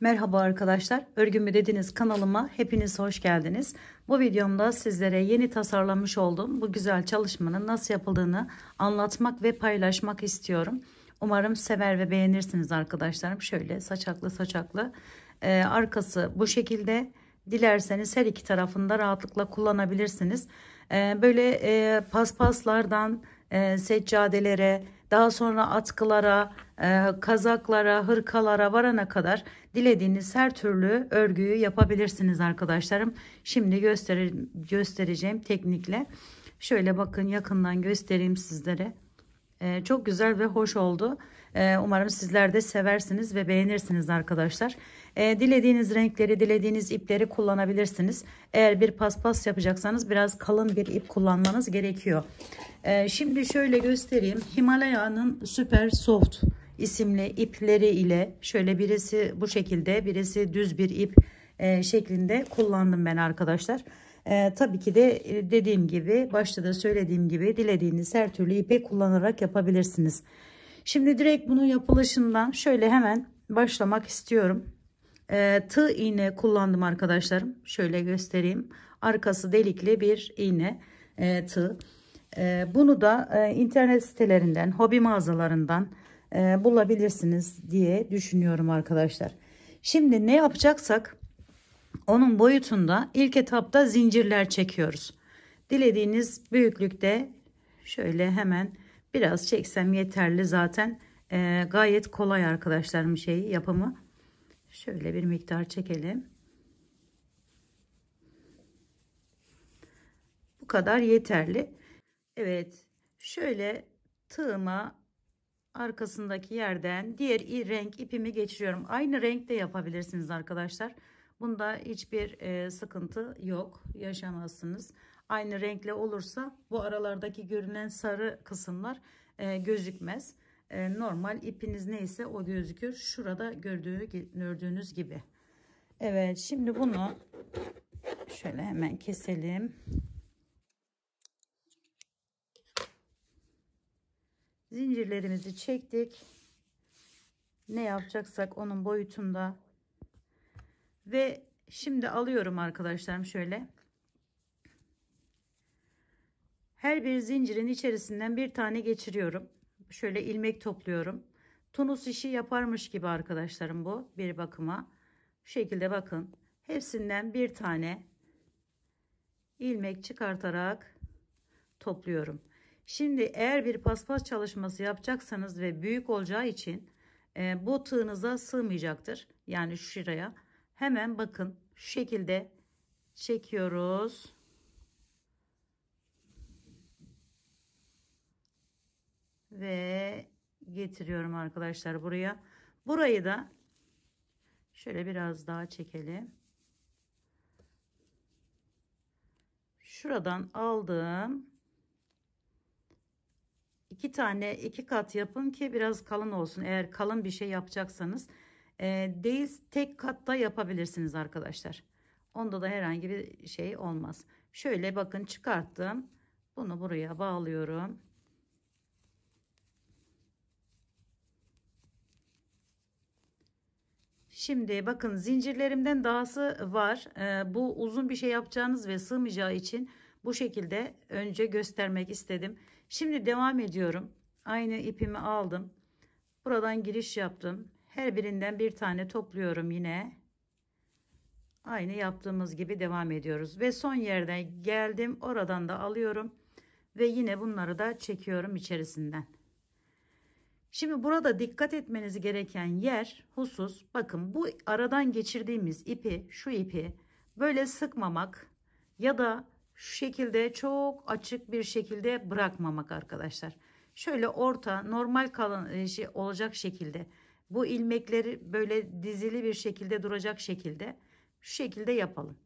Merhaba arkadaşlar, Örgü mü dediniz kanalıma hepiniz hoş geldiniz. Bu videomda sizlere yeni tasarlamış olduğum bu güzel çalışmanın nasıl yapıldığını anlatmak ve paylaşmak istiyorum. Umarım sever ve beğenirsiniz arkadaşlarım. Şöyle saçaklı arkası bu şekilde. Dilerseniz her iki tarafında rahatlıkla kullanabilirsiniz. Paspaslardan seccadelere, daha sonra atkılara, kazaklara, hırkalara varana kadar dilediğiniz her türlü örgüyü yapabilirsiniz arkadaşlarım. Şimdi göstereceğim teknikle. Şöyle bakın, yakından göstereyim sizlere. Çok güzel ve hoş oldu. Umarım sizler de seversiniz ve beğenirsiniz arkadaşlar. Dilediğiniz renkleri, dilediğiniz ipleri kullanabilirsiniz. Eğer bir paspas yapacaksanız biraz kalın bir ip kullanmanız gerekiyor. Şimdi şöyle göstereyim. Himalaya'nın Super Soft isimli ipleri ile şöyle birisi bu şekilde, birisi düz bir ip şeklinde kullandım ben arkadaşlar. Tabii ki de dediğim gibi, başta da söylediğim gibi dilediğiniz her türlü ipi kullanarak yapabilirsiniz. Şimdi direkt bunun yapılışından şöyle hemen başlamak istiyorum. Tığ iğne kullandım arkadaşlarım. Şöyle göstereyim. Arkası delikli bir iğne tığ. Bunu da internet sitelerinden, hobi mağazalarından bulabilirsiniz diye düşünüyorum arkadaşlar. Şimdi ne yapacaksak onun boyutunda ilk etapta zincirler çekiyoruz. Dilediğiniz büyüklükte şöyle hemen biraz çeksem yeterli zaten. Gayet kolay arkadaşlarım yapımı. Şöyle bir miktar çekelim. Bu kadar yeterli. Evet, şöyle tığıma arkasındaki yerden diğer renk ipimi geçiriyorum. Aynı renkte yapabilirsiniz arkadaşlar. Bunda hiçbir sıkıntı yok, yaşamazsınız. Aynı renkle olursa bu aralardaki görünen sarı kısımlar gözükmez. Normal ipiniz neyse o gözükür. Şurada gördüğünüz gibi. Evet, şimdi bunu şöyle hemen keselim. Zincirlerimizi çektik. Ne yapacaksak onun boyutunda. Ve şimdi alıyorum arkadaşlarım şöyle. Her bir zincirin içerisinden bir tane geçiriyorum. Şöyle ilmek topluyorum. Tunus işi yaparmış gibi arkadaşlarım bu bir bakıma. Şu şekilde bakın. Hepsinden bir tane ilmek çıkartarak topluyorum. Şimdi eğer bir paspas çalışması yapacaksanız ve büyük olacağı için bu tığınıza sığmayacaktır. Yani şuraya. Hemen bakın şu şekilde çekiyoruz. Ve getiriyorum arkadaşlar buraya. Burayı da şöyle biraz daha çekelim. Şuradan aldım. İki kat yapın ki biraz kalın olsun. Eğer kalın bir şey yapacaksanız değil, tek katta yapabilirsiniz arkadaşlar. Onda da herhangi bir şey olmaz. Şöyle bakın, çıkarttım. Bunu buraya bağlıyorum. Şimdi bakın, zincirlerimden dahası var. Bu uzun bir şey yapacağınız ve sığmayacağı için bu şekilde önce göstermek istedim. Şimdi devam ediyorum. Aynı ipimi aldım. Buradan giriş yaptım. Her birinden bir tane topluyorum yine. Aynı yaptığımız gibi devam ediyoruz. Ve son yerden geldim. Oradan da alıyorum. Ve yine bunları da çekiyorum içerisinden. Şimdi burada dikkat etmeniz gereken yer husus, bakın bu aradan geçirdiğimiz ipi, şu ipi böyle sıkmamak ya da şu şekilde çok açık bir şekilde bırakmamak arkadaşlar. Şöyle orta normal kalın olacak şekilde bu ilmekleri böyle dizili bir şekilde duracak şekilde şu şekilde yapalım.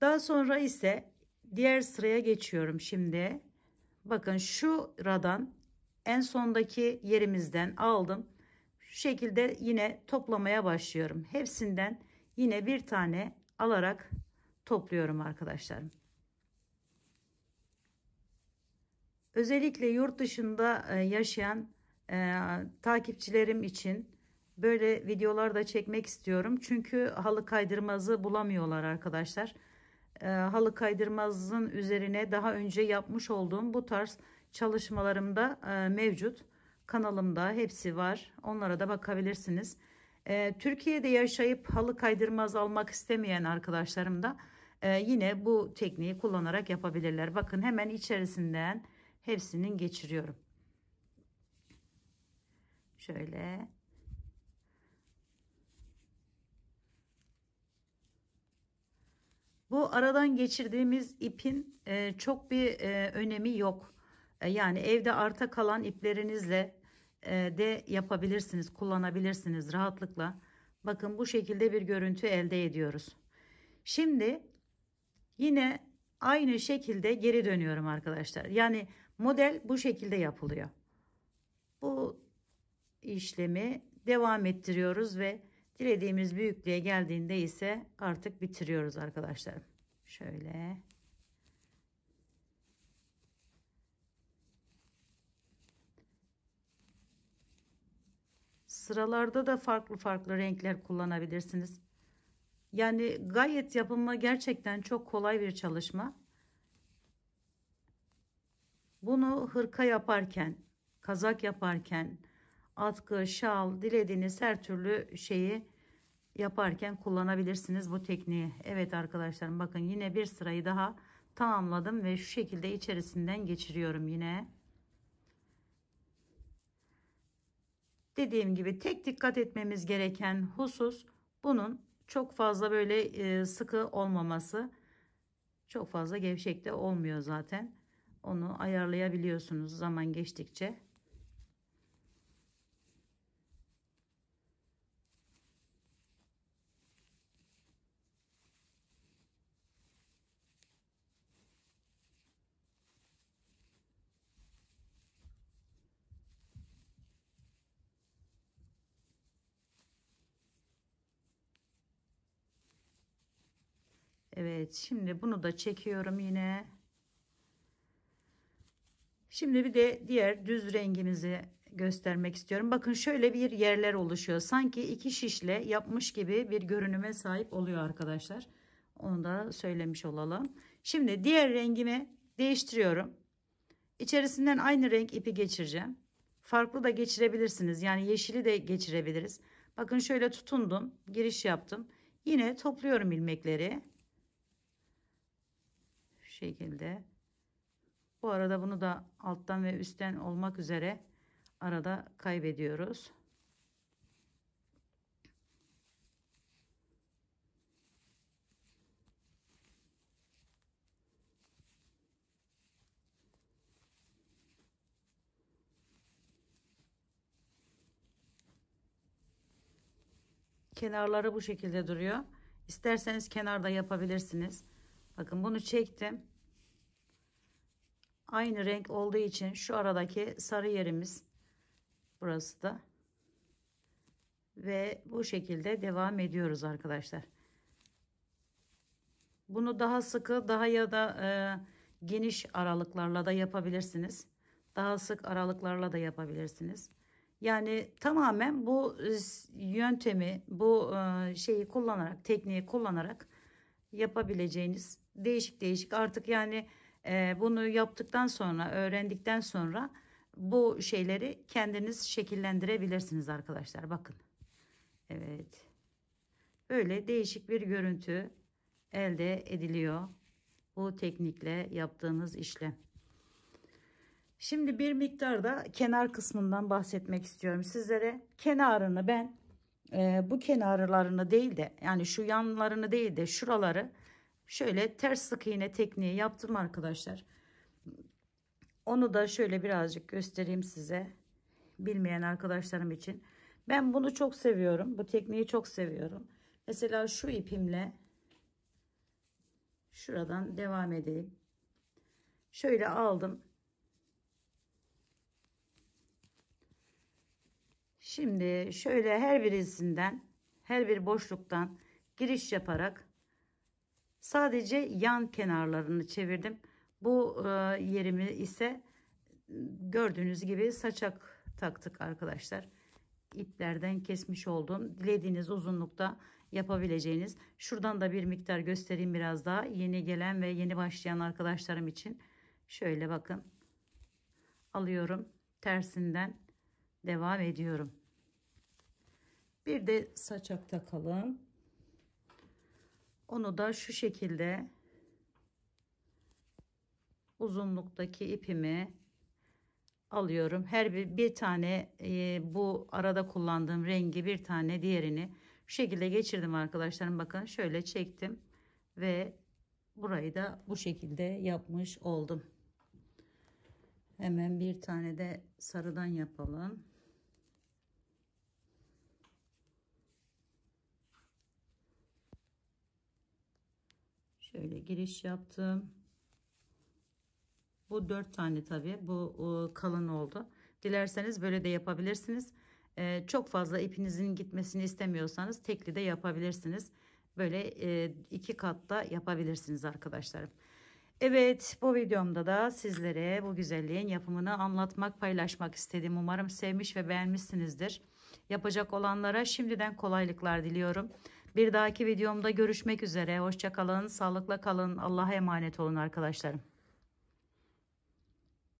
Daha sonra ise diğer sıraya geçiyorum şimdi. Bakın şuradan en sondaki yerimizden aldım. Şu şekilde yine toplamaya başlıyorum. Hepsinden yine bir tane alarak topluyorum arkadaşlarım. Özellikle yurt dışında yaşayan takipçilerim için Böyle videolar da çekmek istiyorum. Çünkü halı kaydırmazı bulamıyorlar arkadaşlar. Halı kaydırmazın üzerine daha önce yapmış olduğum bu tarz çalışmalarımda mevcut. Kanalımda hepsi var. Onlara da bakabilirsiniz. Türkiye'de yaşayıp halı kaydırmaz almak istemeyen arkadaşlarım da yine bu tekniği kullanarak yapabilirler. Bakın hemen içerisinden hepsinin geçiriyorum. Şöyle. Bu aradan geçirdiğimiz ipin çok bir önemi yok. Yani evde arta kalan iplerinizle de yapabilirsiniz, kullanabilirsiniz rahatlıkla. Bakın bu şekilde bir görüntü elde ediyoruz. Şimdi yine aynı şekilde geri dönüyorum arkadaşlar. Yani model bu şekilde yapılıyor. Bu işlemi devam ettiriyoruz ve dilediğimiz büyüklüğe geldiğinde ise artık bitiriyoruz arkadaşlarım. Şöyle. Sıralarda da farklı farklı renkler kullanabilirsiniz. Yani gayet yapımı gerçekten çok kolay bir çalışma. Bunu hırka yaparken, kazak yaparken, atkı, şal, dilediğiniz her türlü şeyi yaparken kullanabilirsiniz bu tekniği. Evet arkadaşlarım, bakın yine bir sırayı daha tamamladım ve şu şekilde içerisinden geçiriyorum yine. Dediğim gibi tek dikkat etmemiz gereken husus bunun çok fazla böyle sıkı olmaması. Çok fazla gevşek de olmuyor zaten. Onu ayarlayabiliyorsunuz zaman geçtikçe. Evet, şimdi bunu da çekiyorum yine. Şimdi bir de diğer düz rengimizi göstermek istiyorum. Bakın şöyle bir yerler oluşuyor. Sanki iki şişle yapmış gibi bir görünüme sahip oluyor arkadaşlar. Onu da söylemiş olalım. Şimdi diğer rengimi değiştiriyorum. İçerisinden aynı renk ipi geçireceğim. Farklı da geçirebilirsiniz. Yani yeşili de geçirebiliriz. Bakın şöyle tutundum. Giriş yaptım. Yine topluyorum ilmekleri. Şu şekilde. Bu arada bunu da alttan ve üstten olmak üzere arada kaybediyoruz. Kenarları bu şekilde duruyor. İsterseniz kenarda yapabilirsiniz. Bakın bunu çektim. Aynı renk olduğu için şu aradaki sarı yerimiz burası da. Ve bu şekilde devam ediyoruz arkadaşlar. Bunu daha sıkı, daha ya da geniş aralıklarla da yapabilirsiniz. Daha sık aralıklarla da yapabilirsiniz. Yani tamamen bu yöntemi, bu şeyi kullanarak, tekniği kullanarak yapabileceğiniz değişik değişik artık yani bunu yaptıktan sonra, öğrendikten sonra bu şeyleri kendiniz şekillendirebilirsiniz arkadaşlar. Bakın. Evet. Böyle değişik bir görüntü elde ediliyor bu teknikle yaptığınız işlem. Şimdi bir miktar da kenar kısmından bahsetmek istiyorum sizlere. Kenarını ben bu kenarlarını değil de yani şu yanlarını değil de şuraları şöyle ters sık iğne tekniği yaptım arkadaşlar. Onu da şöyle birazcık göstereyim size, bilmeyen arkadaşlarım için. Ben bunu çok seviyorum. Bu tekniği çok seviyorum. Mesela şu ipimle şuradan devam edeyim. Şöyle aldım. Şimdi şöyle her birisinden, her bir boşluktan giriş yaparak sadece yan kenarlarını çevirdim. Bu yerimi ise gördüğünüz gibi saçak taktık arkadaşlar. iplerden kesmiş olduğum dilediğiniz uzunlukta yapabileceğiniz. Şuradan da bir miktar göstereyim biraz daha yeni gelen ve yeni başlayan arkadaşlarım için. Şöyle bakın, alıyorum, tersinden devam ediyorum. Bir de saçak takalım. Onu da şu şekilde uzunluktaki ipimi alıyorum. Her bir tane bu arada kullandığım rengi, bir tane diğerini şu şekilde geçirdim arkadaşlarım. Bakın şöyle çektim ve burayı da bu şekilde yapmış oldum. Hemen bir tane de sarıdan yapalım. Şöyle giriş yaptım. Bu 4 tane tabii. Bu kalın oldu. Dilerseniz böyle de yapabilirsiniz. Çok fazla ipinizin gitmesini istemiyorsanız tekli de yapabilirsiniz. Böyle 2 katta yapabilirsiniz arkadaşlarım. Evet, bu videomda da sizlere bu güzelliğin yapımını anlatmak, paylaşmak istedim. Umarım sevmiş ve beğenmişsinizdir. Yapacak olanlara şimdiden kolaylıklar diliyorum. Bir dahaki videomda görüşmek üzere. Hoşça kalın, sağlıkla kalın. Allah'a emanet olun arkadaşlarım.